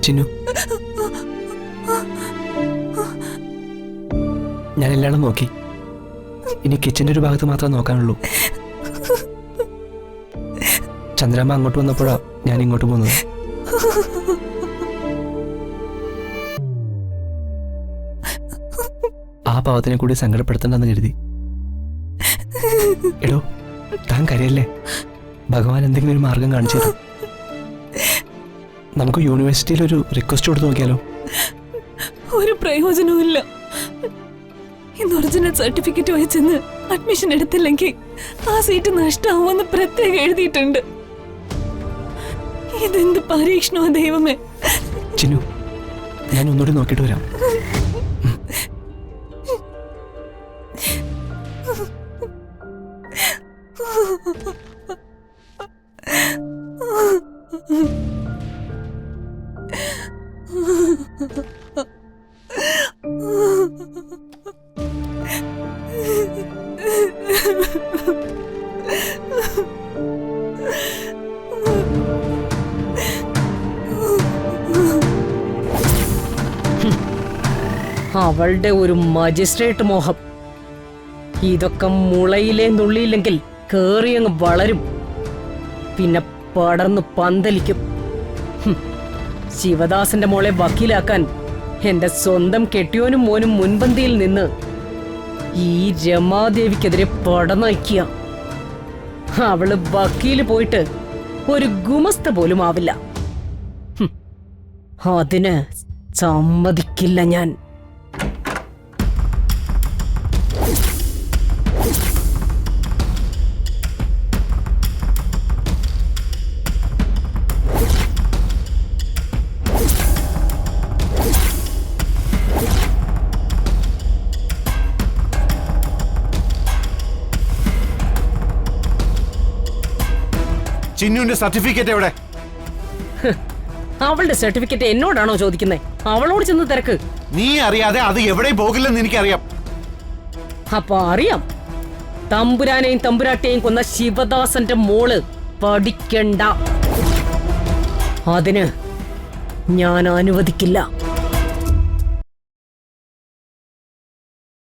ചിന്നു, ഞാൻ എല്ലായിടും നോക്കി. ഇനി കിച്ചന്റെ ഒരു ഭാഗത്ത് മാത്രമേ നോക്കാനുള്ളൂ. ചന്ദ്രാമ്മ അങ്ങോട്ട് വന്നപ്പോഴാ ഞാൻ ഇങ്ങോട്ട് പോകുന്നത്. ആ പാവത്തിനെ കൂടി സങ്കടപ്പെടുത്തണ്ടെന്ന് കരുതി. എടോ, താൻ കരയല്ലേ? ഭഗവാൻ എന്തെങ്കിലും ഒരു മാർഗം കാണിച്ചു തരും. നമുക്ക് യൂണിവേഴ്സിറ്റിയിൽ ഒരു റിക്വസ്റ്റ് കൊടുത്ത് നോക്കിയാലോ? ഒരു പ്രയോജനവും ഇല്ല. ഇന്ന് ഒറിജിനൽ സർട്ടിഫിക്കറ്റ് വെച്ചെന്ന് അഡ്മിഷൻ എടുത്തില്ലെങ്കിൽ ആ സീറ്റ് നഷ്ടമാവുമെന്ന് പ്രത്യേകം എഴുതിയിട്ടുണ്ട്. ഇതെന്ത് പരീക്ഷണോ ദൈവമേ. ചിന്നു, ഞാൻ ഒന്നുകൂടി നോക്കിയിട്ട് വരാം. അവളുടെ ഒരു മജിസ്ട്രേറ്റ് മോഹം. ഇതൊക്കെ മുളയിലേ നുള്ളിയില്ലെങ്കിൽ കേറിയങ്ങ് വളരും, പിന്നെ പടർന്ന് പന്തലിക്കും. ശിവദാസന്റെ മോളെ വക്കീലാക്കാൻ എന്റെ സ്വന്തം കെട്ടിയോനും മോനും മുൻപന്തിയിൽ നിന്ന് ഈ രമാദേവിക്കെതിരെ പടനയിക്കുക. അവള് വക്കീല് പോയിട്ട് ഒരു ഗുമസ്ത പോലും ആവില്ല. അതിന് സമ്മതിക്കില്ല ഞാൻ. ചിന്നുവിന്റെ സർട്ടിഫിക്കറ്റ് എവിടെ? അവളുടെ സർട്ടിഫിക്കറ്റ് എന്നോടാണോ ചോദിക്കുന്നത്? അവളോട് ചെന്ന് തിരക്ക്. നീ അറിയാതെ അത് എവിടെയും പോകില്ലെന്ന് എനിക്കറിയാം. അപ്പൊ അറിയാം, തമ്പുരാനെയും തമ്പുരാട്ടിയെയും കൊന്ന ശിവദാസന്റെ മോള് പഠിക്കണ്ട. അതിന് ഞാൻ അനുവദിക്കില്ല.